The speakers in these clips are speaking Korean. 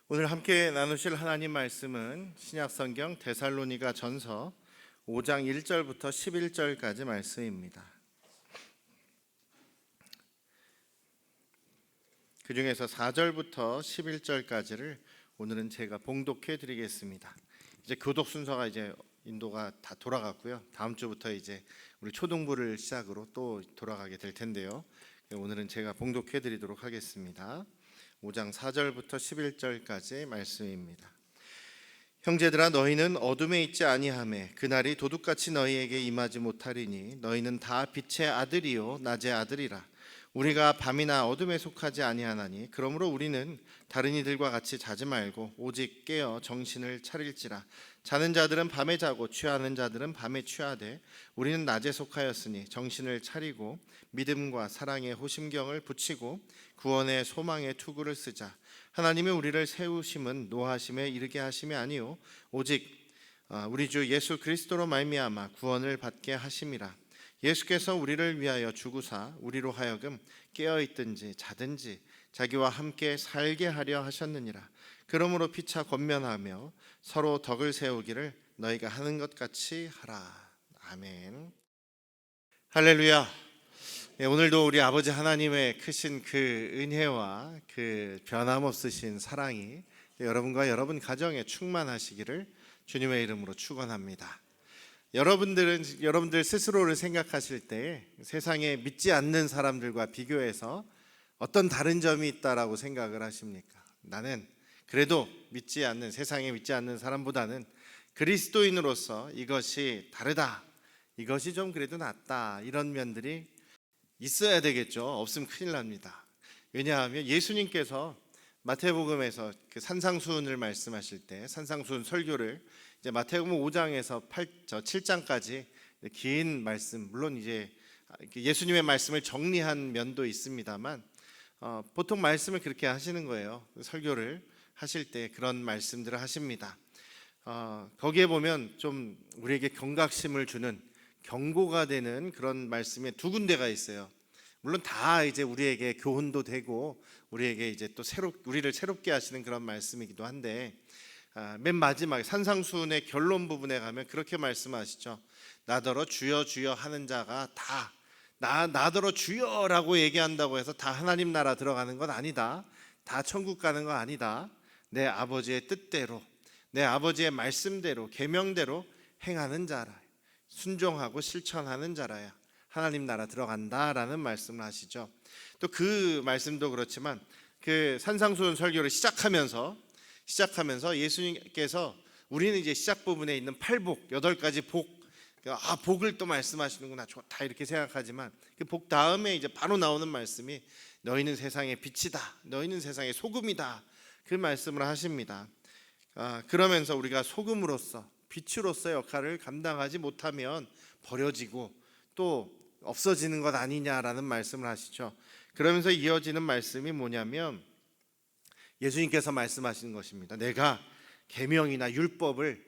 오늘 함께 나누실 하나님 말씀은 신약성경 데살로니가 전서 5장 1절부터 11절까지 말씀입니다. 그 중에서 4절부터 11절까지를 오늘은 제가 봉독해 드리겠습니다. 이제 교독 순서가 인도가 다 돌아갔고요. 다음 주부터 이제 우리 초등부를 시작으로 또 돌아가게 될 텐데요. 오늘은 제가 봉독해 드리도록 하겠습니다. 5장 4절부터 11절까지 말씀입니다. 형제들아, 너희는 어둠에 있지 아니하매 그날이 도둑같이 너희에게 임하지 못하리니 너희는 다 빛의 아들이요 낮의 아들이라. 우리가 밤이나 어둠에 속하지 아니하나니 그러므로 우리는 다른 이들과 같이 자지 말고 오직 깨어 정신을 차릴지라. 자는 자들은 밤에 자고 취하는 자들은 밤에 취하되 우리는 낮에 속하였으니 정신을 차리고 믿음과 사랑의 호심경을 붙이고 구원의 소망의 투구를 쓰자. 하나님이 우리를 세우심은 노하심에 이르게 하심이 아니요 오직 우리 주 예수 그리스도로 말미암아 구원을 받게 하심이라. 예수께서 우리를 위하여 죽으사 우리로 하여금 깨어있든지 자든지 자기와 함께 살게 하려 하셨느니라. 그러므로 피차 권면하며 서로 덕을 세우기를 너희가 하는 것 같이 하라. 아멘. 할렐루야. 오늘도 우리 아버지 하나님의 크신 그 은혜와 그 변함없으신 사랑이 여러분과 여러분 가정에 충만하시기를 주님의 이름으로 축원합니다. 여러분들 스스로를 생각하실 때 세상에 믿지 않는 사람들과 비교해서 어떤 다른 점이 있다라고 생각을 하십니까? 나는 그래도 세상에 믿지 않는 사람보다는 그리스도인으로서 이것이 다르다, 이것이 좀 그래도 낫다, 이런 면들이 있어야 되겠죠. 없으면 큰일 납니다. 왜냐하면 예수님께서 마태복음에서 그 산상수훈을 말씀하실 때 산상수훈 설교를 이제 마태복음 5장에서 7장까지 긴 말씀, 물론 이제 예수님의 말씀을 정리한 면도 있습니다만 보통 말씀을 그렇게 하시는 거예요. 설교를 하실 때 그런 말씀들을 하십니다. 거기에 보면 좀 우리에게 경각심을 주는, 경고가 되는 그런 말씀에 두 군데가 있어요. 물론 다 이제 우리에게 교훈도 되고 우리에게 이제 또 우리를 새롭게 하시는 그런 말씀이기도 한데, 맨 마지막에 산상수훈의 결론 부분에 가면 그렇게 말씀하시죠. 나더러 주여 주여 하는 자가 다 나더러 주여라고 얘기한다고 해서 다 하나님 나라 들어가는 건 아니다. 다 천국 가는 건 아니다. 내 아버지의 뜻대로, 내 아버지의 말씀대로, 계명대로 행하는 자라, 순종하고 실천하는 자라야 하나님 나라 들어간다라는 말씀을 하시죠. 또 그 말씀도 그렇지만 그 산상수훈 설교를 시작하면서 예수님께서 우리는 이제 시작 부분에 있는 팔복, 8가지 복, 복을 또 말씀하시는구나, 좋다 이렇게 생각하지만 그 복 다음에 이제 바로 나오는 말씀이 너희는 세상의 빛이다, 너희는 세상의 소금이다, 그 말씀을 하십니다. 그러면서 우리가 소금으로서, 빛으로서 역할을 감당하지 못하면 버려지고 또 없어지는 것 아니냐라는 말씀을 하시죠. 그러면서 이어지는 말씀이 뭐냐면 예수님께서 말씀하시는 것입니다. 내가 계명이나 율법을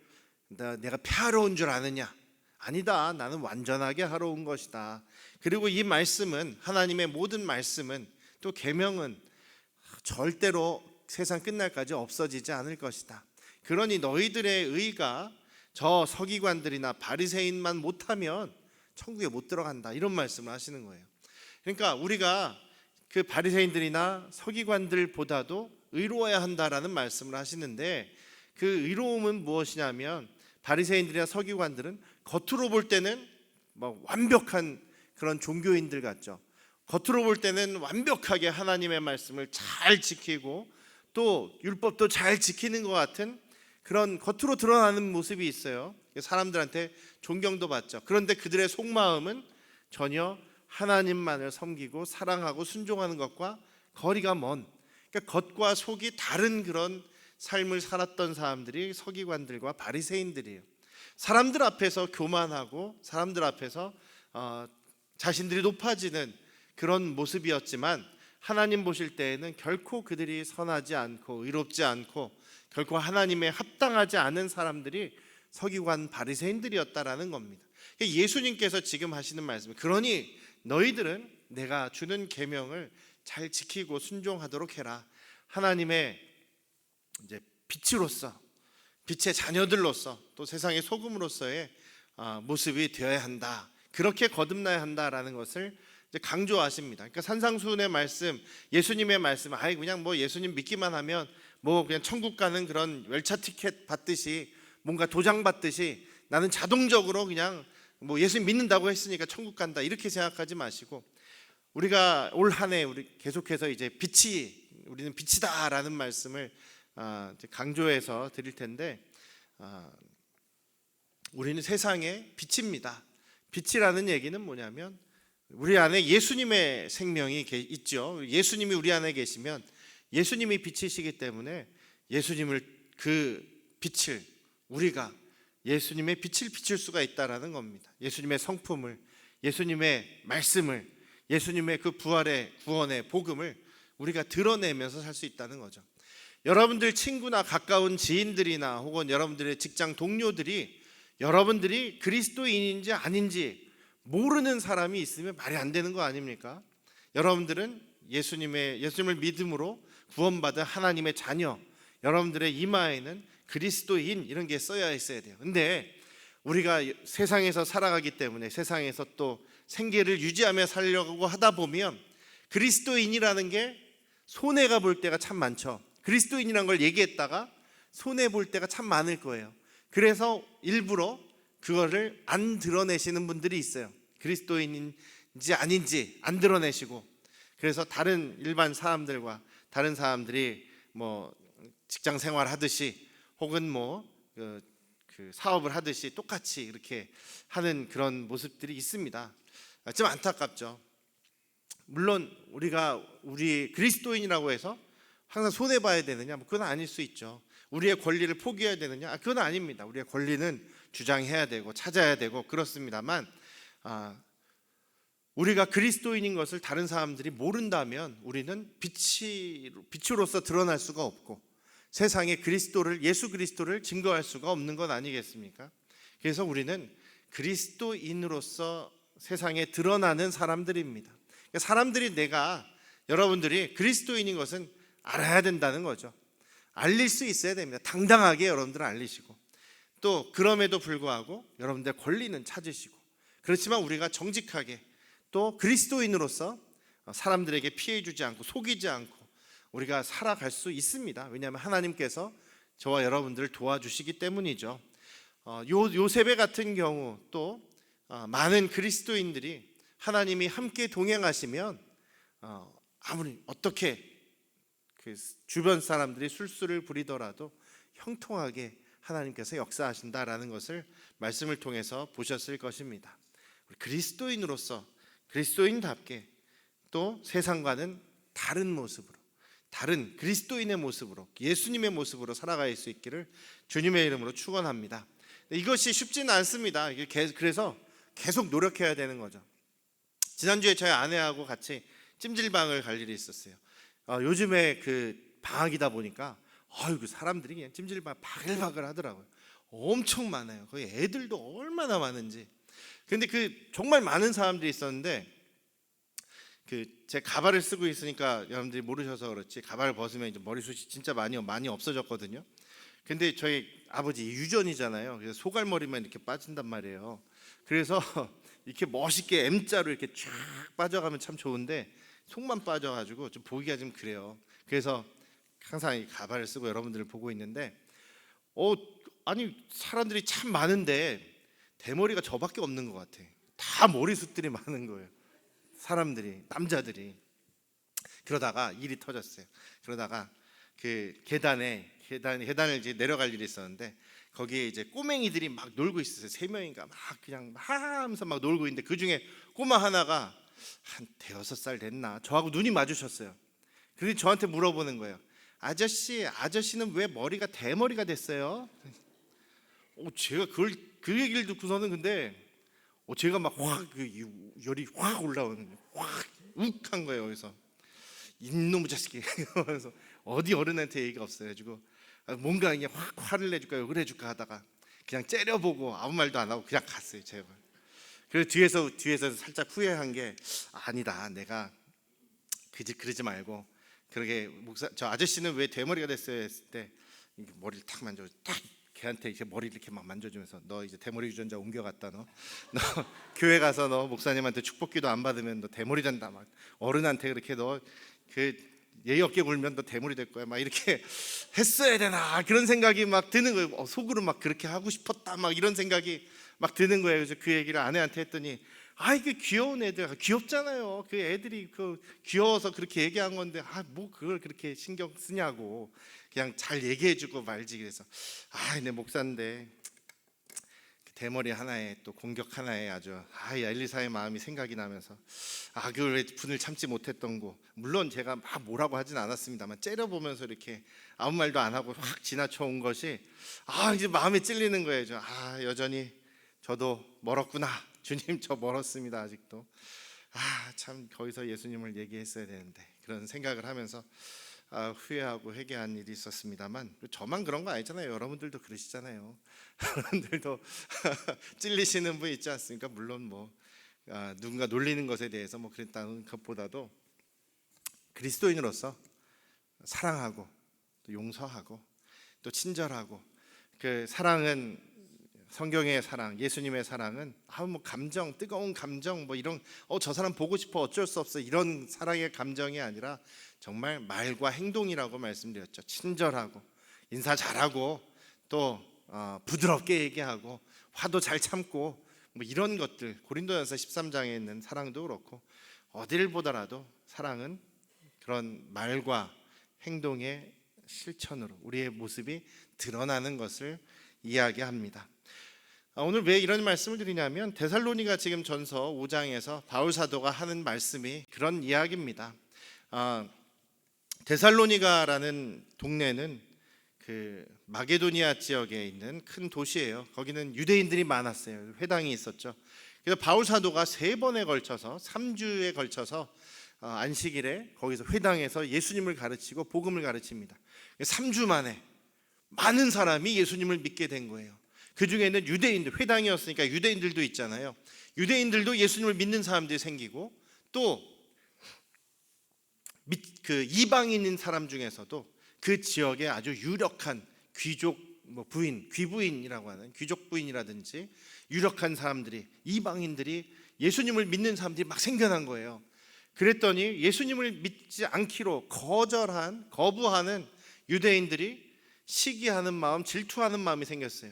내가 폐하러 온 줄 아느냐? 아니다. 나는 완전하게 하러 온 것이다. 그리고 이 말씀은, 하나님의 모든 말씀은, 또 계명은 절대로 세상 끝날까지 없어지지 않을 것이다. 그러니 너희들의 의가 저 서기관들이나 바리새인만 못하면 천국에 못 들어간다, 이런 말씀을 하시는 거예요. 그러니까 우리가 그 바리새인들이나 서기관들보다도 의로워야 한다라는 말씀을 하시는데, 그 의로움은 무엇이냐면 바리새인들이나 서기관들은 겉으로 볼 때는 완벽한 그런 종교인들 같죠. 겉으로 볼 때는 완벽하게 하나님의 말씀을 잘 지키고 또 율법도 잘 지키는 것 같은 그런 겉으로 드러나는 모습이 있어요. 사람들한테 존경도 받죠. 그런데 그들의 속마음은 전혀 하나님만을 섬기고 사랑하고 순종하는 것과 거리가 먼, 그러니까 겉과 속이 다른 그런 삶을 살았던 사람들이 서기관들과 바리새인들이에요. 사람들 앞에서 교만하고 사람들 앞에서 자신들이 높아지는 그런 모습이었지만 하나님 보실 때에는 결코 그들이 선하지 않고 의롭지 않고 결코 하나님에 합당하지 않은 사람들이 서기관 바리새인들이었다라는 겁니다. 예수님께서 지금 하시는 말씀, 그러니 너희들은 내가 주는 계명을 잘 지키고 순종하도록 해라. 하나님의 이제 빛으로서, 빛의 자녀들로서, 또 세상의 소금으로서의 모습이 되어야 한다. 그렇게 거듭나야 한다라는 것을 이제 강조하십니다. 그러니까 산상수훈의 말씀, 예수님의 말씀, 아예 그냥 뭐 예수님 믿기만 하면 뭐 그냥 천국 가는 그런 열차 티켓 받듯이, 뭔가 도장 받듯이 나는 자동적으로 그냥 뭐 예수님 믿는다고 했으니까 천국 간다, 이렇게 생각하지 마시고, 우리가 올 한 해 우리 계속해서 이제 우리는 빛이다라는 말씀을 이제 강조해서 드릴 텐데, 우리는 세상의 빛입니다. 빛이라는 얘기는 뭐냐면 우리 안에 예수님의 생명이 있죠. 예수님이 우리 안에 계시면 예수님이 빛이시기 때문에 예수님을, 그 빛을, 우리가 예수님의 빛을 비출 수가 있다라는 겁니다. 예수님의 성품을, 예수님의 말씀을, 예수님의 그 부활의 구원의 복음을 우리가 드러내면서 살 수 있다는 거죠. 여러분들 친구나 가까운 지인들이나 혹은 여러분들의 직장 동료들이 여러분들이 그리스도인인지 아닌지 모르는 사람이 있으면 말이 안 되는 거 아닙니까? 여러분들은 예수님을 믿음으로 구원받은 하나님의 자녀, 여러분들의 이마에는 그리스도인 이런 게 써야 있어야 돼요. 근데 우리가 세상에서 살아가기 때문에 세상에서 또 생계를 유지하며 살려고 하다 보면 그리스도인이라는 게 손해가 볼 때가 참 많죠. 그리스도인이라는 걸 얘기했다가 손해 볼 때가 참 많을 거예요. 그래서 일부러 그거를 안 드러내시는 분들이 있어요. 그리스도인인지 아닌지 안 드러내시고, 그래서 다른 일반 사람들과 다른 사람들이 뭐 직장 생활 하듯이 혹은 뭐 그 사업을 하듯이 똑같이 이렇게 하는 그런 모습들이 있습니다. 좀 안타깝죠. 물론 우리 그리스도인이라고 해서 항상 손해 봐야 되느냐? 그건 아닐 수 있죠. 우리의 권리를 포기해야 되느냐? 그건 아닙니다. 우리의 권리는 주장해야 되고 찾아야 되고 그렇습니다만, 우리가 그리스도인인 것을 다른 사람들이 모른다면 우리는 빛으로서 드러날 수가 없고 세상에 예수 그리스도를 증거할 수가 없는 것 아니겠습니까? 그래서 우리는 그리스도인으로서 세상에 드러나는 사람들입니다. 사람들이, 여러분들이 그리스도인인 것은 알아야 된다는 거죠. 알릴 수 있어야 됩니다. 당당하게 여러분들은 알리시고, 또 그럼에도 불구하고 여러분들의 권리는 찾으시고, 그렇지만 우리가 정직하게 또 그리스도인으로서 사람들에게 피해 주지 않고 속이지 않고 우리가 살아갈 수 있습니다. 왜냐하면 하나님께서 저와 여러분들을 도와주시기 때문이죠. 요셉의 같은 경우, 또 많은 그리스도인들이 하나님이 함께 동행하시면 아무리 어떻게 그 주변 사람들이 술수를 부리더라도 형통하게 하나님께서 역사하신다라는 것을 말씀을 통해서 보셨을 것입니다. 그리스도인으로서, 그리스도인답게 또 세상과는 다른 모습으로, 다른 그리스도인의 모습으로, 예수님의 모습으로 살아갈 수 있기를 주님의 이름으로 축원합니다. 이것이 쉽지는 않습니다. 그래서 계속 노력해야 되는 거죠. 지난주에 저희 아내하고 같이 찜질방을 갈 일이 있었어요. 요즘에 그 방학이다 보니까 그 사람들이 그냥 찜질방 바글바글 하더라고요. 엄청 많아요. 거기 애들도 얼마나 많은지. 근데 정말 많은 사람들이 있었는데, 제 가발을 쓰고 있으니까 여러분들이 모르셔서 그렇지, 가발을 벗으면 이제 머리숱이 진짜 많이 없어졌거든요. 근데 저희 아버지 유전이잖아요. 그래서 소갈머리만 이렇게 빠진단 말이에요. 그래서 이렇게 멋있게 M자로 이렇게 쫙 빠져가면 참 좋은데 속만 빠져가지고 좀 보기가 좀 그래요. 그래서 항상 이 가발을 쓰고 여러분들을 보고 있는데, 아니 사람들이 참 많은데 대머리가 저밖에 없는 것 같아. 다 머리숱들이 많은 거예요. 사람들이, 남자들이. 그러다가 일이 터졌어요. 그러다가 그 계단을 이제 내려갈 일이 있었는데, 거기에 이제 꼬맹이들이 막 놀고 있었어요. 3명인가 막 그냥 막 하면서 막 놀고 있는데, 그 중에 꼬마 하나가 한 5살 됐나, 저하고 눈이 마주쳤어요. 그래서 저한테 물어보는 거예요. 아저씨는 왜 머리가 대머리가 됐어요? 제가 그 얘기를 듣고서는, 근데 제가 막 확 열이 확 올라오는 거예요. 확 욱한 거예요. 그래서 이놈의 자식이 그래서 어디 어른한테 얘기가 없어가지고 뭔가 그냥 확 화를 내줄까 욕을 해줄까 하다가 그냥 째려보고 아무 말도 안 하고 그냥 갔어요. 제가. 그래서 뒤에서 살짝 후회한 게, 아니다, 내가 그러지 말고, 그러게 저 아저씨는 왜 대머리가 됐어요 했을 때, 이렇게 머리를 탁 만져, 딱 걔한테 이제 머리를 이렇게 막 만져주면서 너 이제 대머리 유전자 옮겨갔다 너 교회 가서 너 목사님한테 축복기도 안 받으면 너 대머리 된다 막 어른한테 그렇게 너 그 예의 없게 굴면 너 대머리 될 거야 막 이렇게 했어야 되나 그런 생각이 막 드는 거예요. 속으로 막 그렇게 하고 싶었다 막 이런 생각이 막 드는 거예요. 그래서 그 얘기를 아내한테 했더니 이게 귀여운 애들 귀엽잖아요. 그 애들이 그 귀여워서 그렇게 얘기한 건데 뭐 그걸 그렇게 신경 쓰냐고 그냥 잘 얘기해주고 말지. 그래서 내 목사인데 대머리 하나에 또 공격 하나에 아주 엘리사의 마음이 생각이 나면서 그걸 왜 분을 참지 못했던 거. 물론 제가 막 뭐라고 하진 않았습니다만 째려보면서 이렇게 아무 말도 안 하고 확 지나쳐 온 것이 이제 마음에 찔리는 거예요. 여전히 저도 멀었구나. 주님 저 멀었습니다. 아직도 참 거기서 예수님을 얘기했어야 되는데 그런 생각을 하면서 후회하고 회개한 일이 있었습니다만 저만 그런 거 아니잖아요. 여러분들도 그러시잖아요. 여러분들도 찔리시는 분 있지 않습니까? 물론 뭐 누군가 놀리는 것에 대해서 뭐 그랬다는 것보다도 그리스도인으로서 사랑하고 또 용서하고 또 친절하고 그 사랑은 성경의 사랑, 예수님의 사랑은 뭐 감정, 뜨거운 감정 뭐 이런 저 사람 보고 싶어 어쩔 수 없어 이런 사랑의 감정이 아니라 정말 말과 행동이라고 말씀드렸죠. 친절하고 인사 잘하고 또 부드럽게 얘기하고 화도 잘 참고 뭐 이런 것들 고린도전서 13장에 있는 사랑도 그렇고 어디를 보더라도 사랑은 그런 말과 행동의 실천으로 우리의 모습이 드러나는 것을 이야기합니다. 오늘 왜 이런 말씀을 드리냐면 데살로니가 지금 전서 5장에서 바울 사도가 하는 말씀이 그런 이야기입니다. 데살로니가라는 동네는 그 마게도니아 지역에 있는 큰 도시예요. 거기는 유대인들이 많았어요. 회당이 있었죠. 그래서 바울 사도가 3번에 걸쳐서 3주에 걸쳐서 안식일에 거기서 회당에서 예수님을 가르치고 복음을 가르칩니다. 3주 만에 많은 사람이 예수님을 믿게 된 거예요. 그 중에는 유대인들, 회당이었으니까 유대인들도 있잖아요. 유대인들도 예수님을 믿는 사람들이 생기고 또 그 이방인인 사람 중에서도 그 지역에 아주 유력한 귀족 부인, 귀부인이라고 하는 귀족 부인이라든지 유력한 사람들이 이방인들이 예수님을 믿는 사람들이 막 생겨난 거예요. 그랬더니 예수님을 믿지 않기로 거부하는 유대인들이 시기하는 마음, 질투하는 마음이 생겼어요.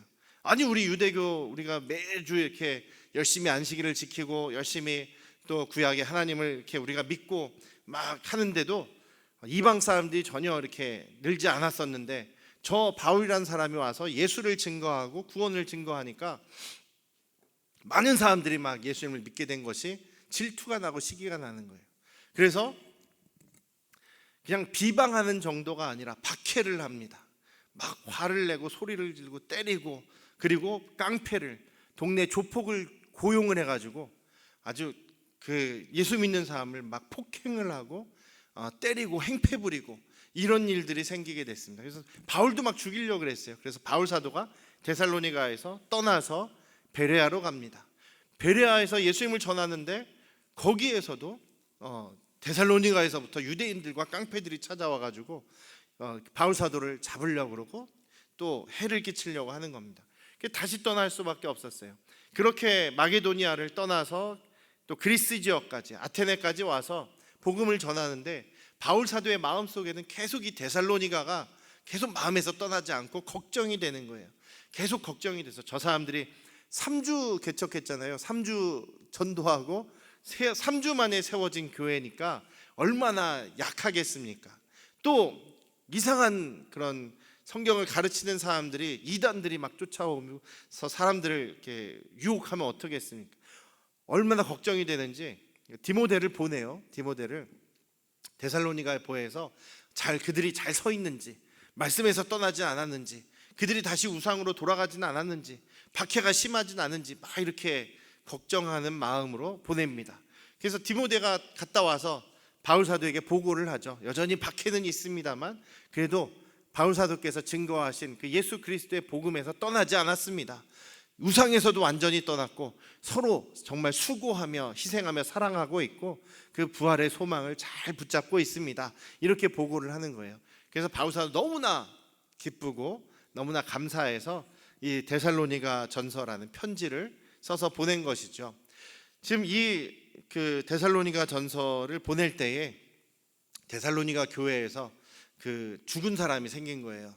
우리 유대교 우리가 매주 이렇게 열심히 안식일을 지키고 열심히 또 구약의 하나님을 이렇게 우리가 믿고 막 하는데도 이방 사람들이 전혀 이렇게 늘지 않았었는데 저 바울이라는 사람이 와서 예수를 증거하고 구원을 증거하니까 많은 사람들이 막 예수님을 믿게 된 것이 질투가 나고 시기가 나는 거예요. 그래서 그냥 비방하는 정도가 아니라 박해를 합니다. 막 화를 내고 소리를 지르고 때리고 그리고 깡패를 동네 조폭을 고용을 해가지고 아주 그 예수 믿는 사람을 막 폭행을 하고 때리고 행패 부리고 이런 일들이 생기게 됐습니다. 그래서 바울도 막 죽이려고 그랬어요. 그래서 바울 사도가 데살로니가에서 떠나서 베레아로 갑니다. 베레아에서 예수님을 전하는데 거기에서도 데살로니가에서부터 유대인들과 깡패들이 찾아와가지고 바울 사도를 잡으려고 그러고 또 해를 끼치려고 하는 겁니다. 다시 떠날 수밖에 없었어요. 그렇게 마게도니아를 떠나서 또 그리스 지역까지 아테네까지 와서 복음을 전하는데 바울 사도의 마음속에는 계속 이 데살로니가가 계속 마음에서 떠나지 않고 걱정이 되는 거예요. 계속 걱정이 돼서 저 사람들이 3주 개척했잖아요. 3주 전도하고 3주 만에 세워진 교회니까 얼마나 약하겠습니까? 또 이상한 그런 성경을 가르치는 사람들이 이단들이 막 쫓아오면서 사람들을 이렇게 유혹하면 어떻겠습니까? 얼마나 걱정이 되는지 디모데를 보내요. 디모데를 데살로니가에 보내서 그들이 잘 서 있는지 말씀에서 떠나지 않았는지 그들이 다시 우상으로 돌아가지는 않았는지 박해가 심하진 않은지 막 이렇게 걱정하는 마음으로 보냅니다. 그래서 디모데가 갔다 와서 바울 사도에게 보고를 하죠. 여전히 박해는 있습니다만 그래도 바울 사도께서 증거하신 그 예수 그리스도의 복음에서 떠나지 않았습니다. 우상에서도 완전히 떠났고 서로 정말 수고하며 희생하며 사랑하고 있고 그 부활의 소망을 잘 붙잡고 있습니다. 이렇게 보고를 하는 거예요. 그래서 바울 사도 너무나 기쁘고 너무나 감사해서 이 데살로니가 전서라는 편지를 써서 보낸 것이죠. 지금 이 데살로니가 전서를 보낼 때에 데살로니가 교회에서 죽은 사람이 생긴 거예요.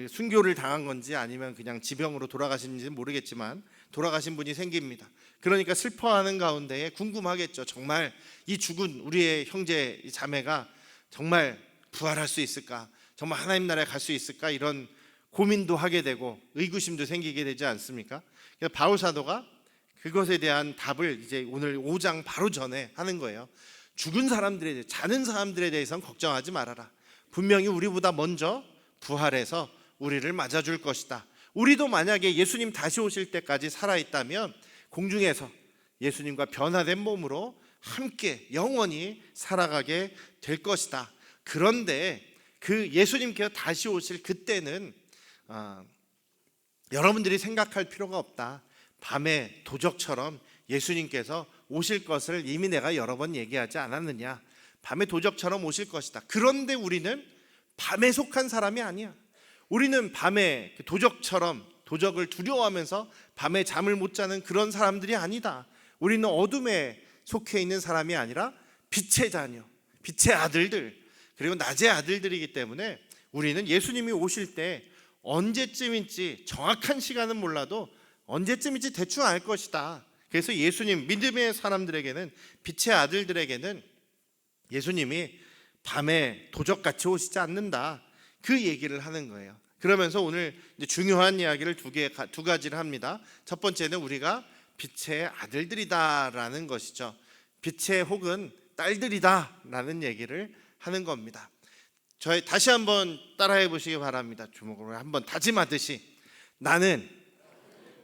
순교를 당한 건지 아니면 그냥 지병으로 돌아가신지 모르겠지만 돌아가신 분이 생깁니다. 그러니까 슬퍼하는 가운데에 궁금하겠죠. 정말 이 죽은 우리의 형제 자매가 정말 부활할 수 있을까? 정말 하나님 나라에 갈 수 있을까? 이런 고민도 하게 되고 의구심도 생기게 되지 않습니까? 그래서 바울 사도가 그것에 대한 답을 이제 오늘 5장 바로 전에 하는 거예요. 죽은 사람들에 대해, 자는 사람들에 대해서는 걱정하지 말아라. 분명히 우리보다 먼저 부활해서 우리를 맞아줄 것이다. 우리도 만약에 예수님 다시 오실 때까지 살아있다면 공중에서 예수님과 변화된 몸으로 함께 영원히 살아가게 될 것이다. 그런데 그 예수님께서 다시 오실 그때는 여러분들이 생각할 필요가 없다. 밤에 도적처럼 예수님께서 오실 것을 이미 내가 여러 번 얘기하지 않았느냐. 밤에 도적처럼 오실 것이다. 그런데 우리는 밤에 속한 사람이 아니야. 우리는 밤에 도적처럼 도적을 두려워하면서 밤에 잠을 못 자는 그런 사람들이 아니다. 우리는 어둠에 속해 있는 사람이 아니라 빛의 자녀, 빛의 아들들, 그리고 낮의 아들들이기 때문에 우리는 예수님이 오실 때 언제쯤인지 정확한 시간은 몰라도 언제쯤인지 대충 알 것이다. 그래서 예수님, 믿음의 사람들에게는, 빛의 아들들에게는 예수님이 밤에 도적같이 오시지 않는다. 그 얘기를 하는 거예요. 그러면서 오늘 이제 중요한 이야기를 두 가지를 합니다. 첫 번째는 우리가 빛의 아들들이다라는 것이죠. 빛의 혹은 딸들이다라는 얘기를 하는 겁니다. 저희 다시 한번 따라해 보시기 바랍니다. 주먹으로 한번 다짐하듯이 나는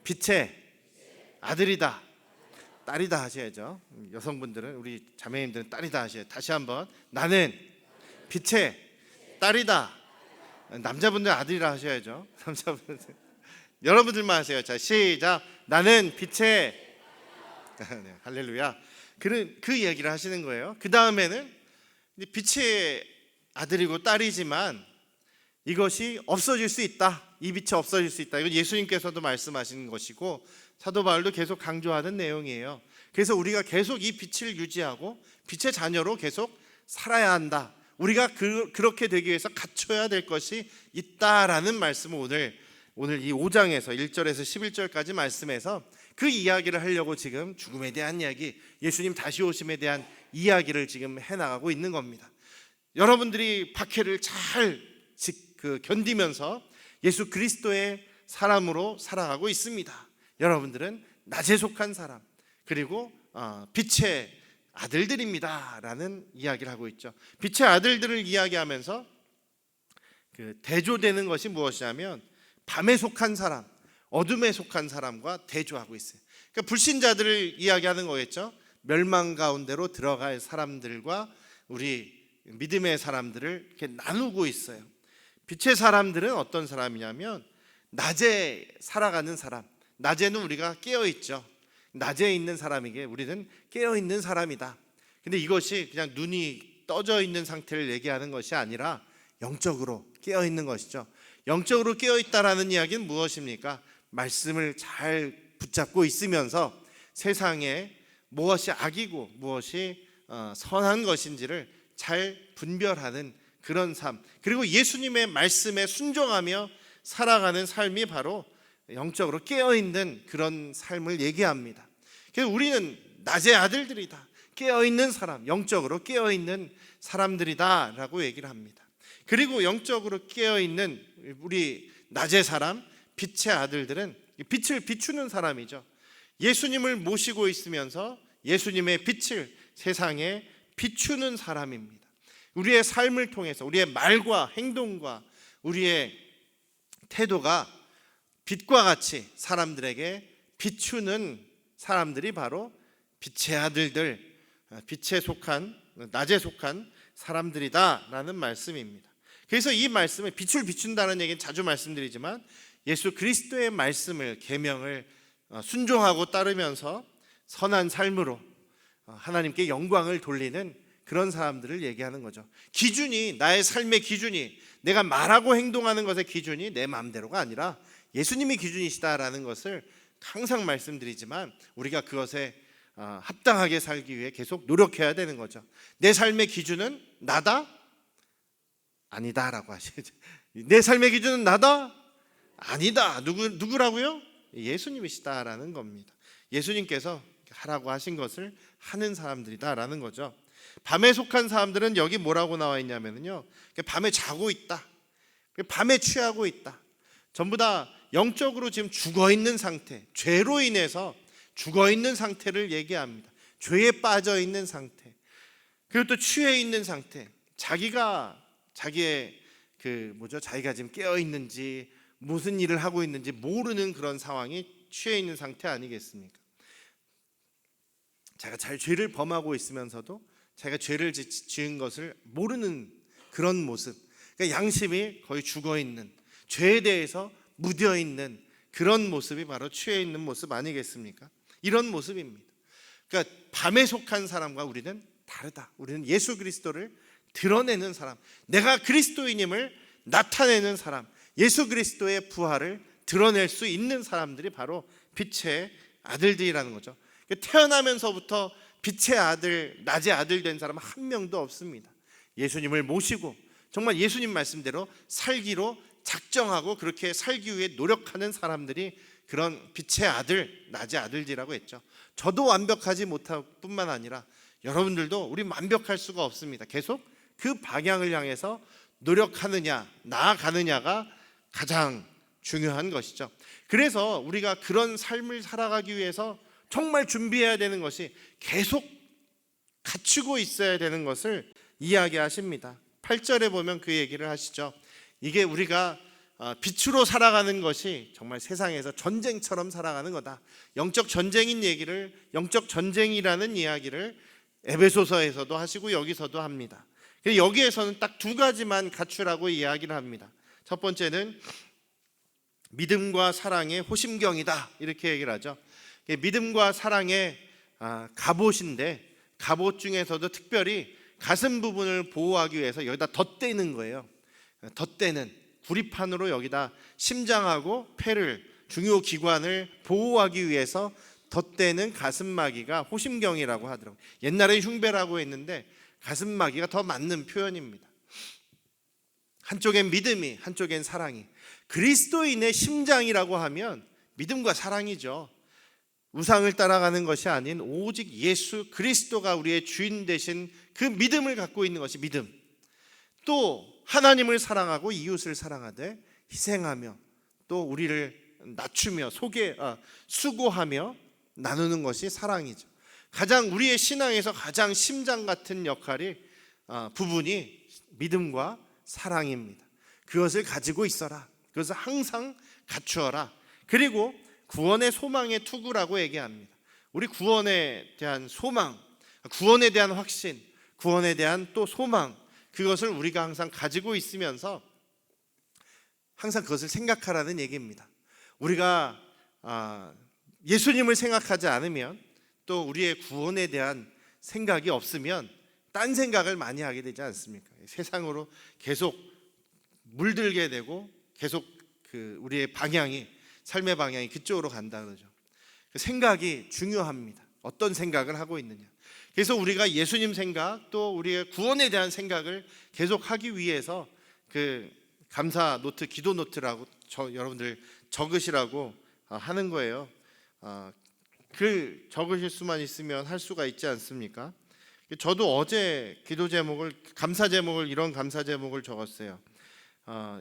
빛의 아들이다. 딸이다 하셔야죠. 여성분들은, 우리 자매님들은 딸이다 하셔야죠. 다시 한번 나는 빛의 딸이다. 남자분들 아들이라 하셔야죠. 남자분들 여러분들만 하세요. 자, 시작. 나는 빛의 네, 할렐루야. 그 얘기를 하시는 거예요. 그 다음에는 빛의 아들이고 딸이지만 이것이 없어질 수 있다. 이 빛이 없어질 수 있다. 이건 예수님께서도 말씀하시는 것이고 사도 바울도 계속 강조하는 내용이에요. 그래서 우리가 계속 이 빛을 유지하고 빛의 자녀로 계속 살아야 한다. 우리가 그렇게 되기 위해서 갖춰야 될 것이 있다라는 말씀을 오늘 이 5장에서 1절에서 11절까지 말씀해서 그 이야기를 하려고 지금 죽음에 대한 이야기, 예수님 다시 오심에 대한 이야기를 지금 해나가고 있는 겁니다. 여러분들이 박해를 잘 견디면서 예수 그리스도의 사람으로 살아가고 있습니다. 여러분들은 낮에 속한 사람, 그리고 빛의 아들들입니다 라는 이야기를 하고 있죠. 빛의 아들들을 이야기하면서 대조되는 것이 무엇이냐면 밤에 속한 사람, 어둠에 속한 사람과 대조하고 있어요. 그러니까 불신자들을 이야기하는 거겠죠. 멸망 가운데로 들어갈 사람들과 우리 믿음의 사람들을 이렇게 나누고 있어요. 빛의 사람들은 어떤 사람이냐면 낮에 살아가는 사람. 낮에는 우리가 깨어 있죠. 낮에 있는 사람에게 우리는 깨어 있는 사람이다. 근데 이것이 그냥 눈이 떠져 있는 상태를 얘기하는 것이 아니라 영적으로 깨어 있는 것이죠. 영적으로 깨어 있다라는 이야기는 무엇입니까? 말씀을 잘 붙잡고 있으면서 세상에 무엇이 악이고 무엇이 선한 것인지를 잘 분별하는 그런 삶, 그리고 예수님의 말씀에 순종하며 살아가는 삶이 바로 영적으로 깨어있는 그런 삶을 얘기합니다. 그래서 우리는 낮의 아들들이다. 깨어있는 사람, 영적으로 깨어있는 사람들이다 라고 얘기를 합니다. 그리고 영적으로 깨어있는 우리 낮의 사람, 빛의 아들들은 빛을 비추는 사람이죠. 예수님을 모시고 있으면서 예수님의 빛을 세상에 비추는 사람입니다. 우리의 삶을 통해서 우리의 말과 행동과 우리의 태도가 빛과 같이 사람들에게 비추는 사람들이 바로 빛의 아들들, 빛에 속한, 낮에 속한 사람들이다라는 말씀입니다. 그래서 이 말씀을, 빛을 비춘다는 얘기는 자주 말씀드리지만 예수 그리스도의 말씀을, 계명을 순종하고 따르면서 선한 삶으로 하나님께 영광을 돌리는 그런 사람들을 얘기하는 거죠. 기준이, 나의 삶의 기준이, 내가 말하고 행동하는 것의 기준이 내 마음대로가 아니라 예수님이 기준이시다라는 것을 항상 말씀드리지만 우리가 그것에 합당하게 살기 위해 계속 노력해야 되는 거죠. 내 삶의 기준은 나다? 아니다라고 하시죠. 내 삶의 기준은 나다? 아니다. 누구라고요? 예수님이시다라는 겁니다. 예수님께서 하라고 하신 것을 하는 사람들이다라는 거죠. 밤에 속한 사람들은 여기 뭐라고 나와 있냐면요, 밤에 자고 있다, 밤에 취하고 있다, 전부 다 영적으로 지금 죽어있는 상태, 죄로 인해서 죽어있는 상태를 얘기합니다. 죄에 빠져있는 상태, 그리고 또 취해 있는 상태, 자기가 지금 깨어있는지 무슨 일을 하고 있는지 모르는 그런 상황이 취해 있는 상태 아니겠습니까? 자기가 잘 죄를 범하고 있으면서도 자기가 죄를 지은 것을 모르는 그런 모습, 그러니까 양심이 거의 죽어있는, 죄에 대해서 무뎌있는 그런 모습이 바로 취해 있는 모습 아니겠습니까? 이런 모습입니다. 그러니까 밤에 속한 사람과 우리는 다르다. 우리는 예수 그리스도를 드러내는 사람, 내가 그리스도인임을 나타내는 사람, 예수 그리스도의 부활을 드러낼 수 있는 사람들이 바로 빛의 아들들이라는 거죠. 태어나면서부터 빛의 아들, 낮의 아들 된 사람은 한 명도 없습니다. 예수님을 모시고 정말 예수님 말씀대로 살기로 작정하고 그렇게 살기 위해 노력하는 사람들이 그런 빛의 아들, 낮의 아들들이라고 했죠. 저도 완벽하지 못할 뿐만 아니라 여러분들도 우리 완벽할 수가 없습니다. 계속 그 방향을 향해서 노력하느냐, 나아가느냐가 가장 중요한 것이죠. 그래서 우리가 그런 삶을 살아가기 위해서 정말 준비해야 되는 것이 계속 갖추고 있어야 되는 것을 이야기하십니다. 8절에 보면 그 얘기를 하시죠. 이게 우리가 빛으로 살아가는 것이 정말 세상에서 전쟁처럼 살아가는 거다. 영적 전쟁이라는 이야기를 에베소서에서도 하시고 여기서도 합니다. 여기에서는 딱 두 가지만 갖추라고 이야기를 합니다. 첫 번째는 믿음과 사랑의 호심경이다, 이렇게 얘기를 하죠. 믿음과 사랑의 갑옷인데, 갑옷 중에서도 특별히 가슴 부분을 보호하기 위해서 여기다 덧대는 거예요. 덧대는 구리판으로 여기다 심장하고 폐를, 중요 기관을 보호하기 위해서 덧대는 가슴마기가 호심경이라고 하더라고요. 옛날에 흉배라고 했는데 가슴마기가 더 맞는 표현입니다. 한쪽엔 믿음이, 한쪽엔 사랑이. 그리스도인의 심장이라고 하면 믿음과 사랑이죠. 우상을 따라가는 것이 아닌 오직 예수 그리스도가 우리의 주인 되신 그 믿음을 갖고 있는 것이 믿음. 또 하나님을 사랑하고 이웃을 사랑하되 희생하며 또 우리를 낮추며 수고하며 나누는 것이 사랑이죠. 가장 우리의 신앙에서 가장 심장 같은 역할이 부분이 믿음과 사랑입니다. 그것을 가지고 있어라. 그것을 항상 갖추어라. 그리고 구원의 소망의 투구라고 얘기합니다. 우리 구원에 대한 소망, 구원에 대한 확신, 구원에 대한 또 소망, 그것을 우리가 항상 가지고 있으면서 항상 그것을 생각하라는 얘기입니다. 우리가 예수님을 생각하지 않으면, 또 우리의 구원에 대한 생각이 없으면 딴 생각을 많이 하게 되지 않습니까? 세상으로 계속 물들게 되고 계속 우리의 방향이, 삶의 방향이 그쪽으로 간다 그러죠. 생각이 중요합니다. 어떤 생각을 하고 있느냐. 그래서 우리가 예수님 생각, 또 우리의 구원에 대한 생각을 계속 하기 위해서 감사 노트, 기도 노트라고 여러분들 적으시라고 하는 거예요. 적으실 수만 있으면 할 수가 있지 않습니까? 저도 어제 기도 제목을, 감사 제목을, 이런 감사 제목을 적었어요.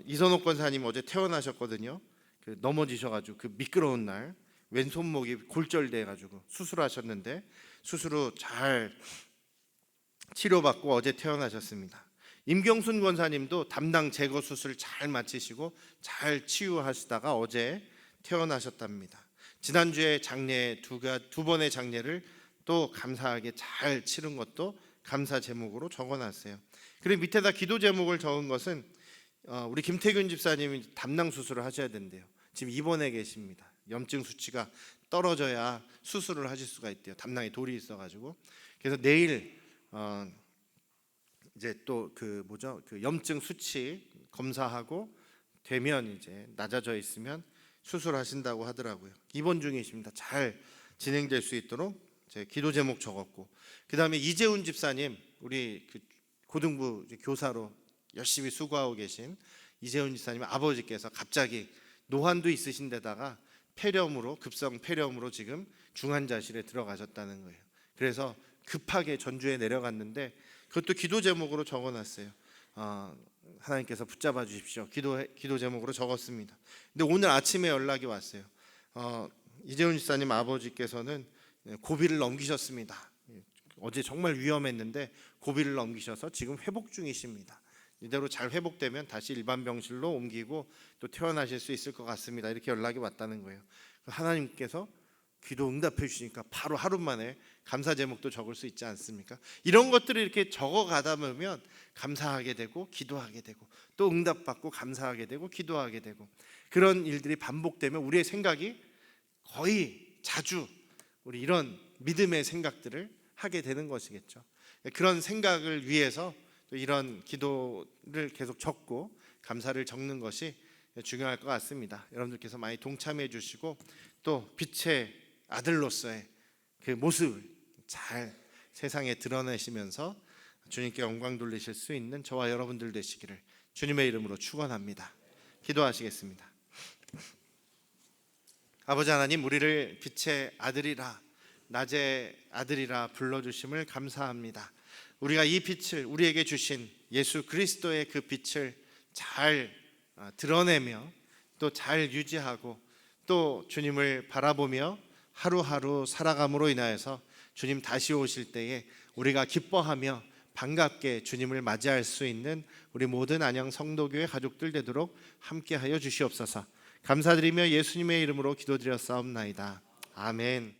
이선옥 권사님 어제 퇴원하셨거든요. 넘어지셔가지고 그 미끄러운 날 왼손목이 골절돼가지고 수술하셨는데 수술 후 잘 치료받고 어제 퇴원하셨습니다. 임경순 권사님도 담당 제거 수술 잘 마치시고 잘 치유하시다가 어제 퇴원하셨답니다. 지난주에 장례 두 번의 장례를 또 감사하게 잘 치른 것도 감사 제목으로 적어놨어요. 그리고 밑에다 기도 제목을 적은 것은 우리 김태균 집사님이 담낭 수술을 하셔야 된대요. 지금 입원해 계십니다. 염증 수치가 떨어져야 수술을 하실 수가 있대요. 담낭에 돌이 있어가지고. 그래서 내일 이제 또 염증 수치 검사하고 되면 이제 낮아져 있으면 수술하신다고 하더라고요. 입원 중이십니다. 잘 진행될 수 있도록 제 기도 제목 적었고, 그 다음에 이재훈 집사님, 우리 그 고등부 교사로 열심히 수고하고 계신 이재훈 집사님 아버지께서 갑자기 노환도 있으신 데다가 폐렴으로, 급성 폐렴으로 지금 중환자실에 들어가셨다는 거예요. 그래서 급하게 전주에 내려갔는데 그것도 기도 제목으로 적어놨어요. 하나님께서 붙잡아 주십시오. 기도 제목으로 적었습니다. 근데 오늘 아침에 연락이 왔어요. 이재훈 집사님 아버지께서는 고비를 넘기셨습니다. 어제 정말 위험했는데 고비를 넘기셔서 지금 회복 중이십니다. 이대로 잘 회복되면 다시 일반 병실로 옮기고 또 퇴원하실 수 있을 것 같습니다. 이렇게 연락이 왔다는 거예요. 하나님께서 기도 응답해 주시니까 바로 하루 만에 감사 제목도 적을 수 있지 않습니까? 이런 것들을 이렇게 적어 가다 보면 감사하게 되고 기도하게 되고 또 응답받고 감사하게 되고 기도하게 되고 그런 일들이 반복되면 우리의 생각이 거의 자주 우리 이런 믿음의 생각들을 하게 되는 것이겠죠. 그런 생각을 위해서 또 이런 기도를 계속 적고 감사를 적는 것이 중요할 것 같습니다. 여러분들께서 많이 동참해 주시고 또 빛의 아들로서의 그 모습을 잘 세상에 드러내시면서 주님께 영광 돌리실 수 있는 저와 여러분들 되시기를 주님의 이름으로 축원합니다. 기도하시겠습니다. 아버지 하나님, 우리를 빛의 아들이라, 낮의 아들이라 불러주심을 감사합니다. 우리가 이 빛을, 우리에게 주신 예수 그리스도의 그 빛을 잘 드러내며 또 잘 유지하고 또 주님을 바라보며 하루하루 살아감으로 인하여서 주님 다시 오실 때에 우리가 기뻐하며 반갑게 주님을 맞이할 수 있는 우리 모든 안양 성도교회 가족들 되도록 함께하여 주시옵소서. 감사드리며 예수님의 이름으로 기도드렸사옵나이다. 아멘.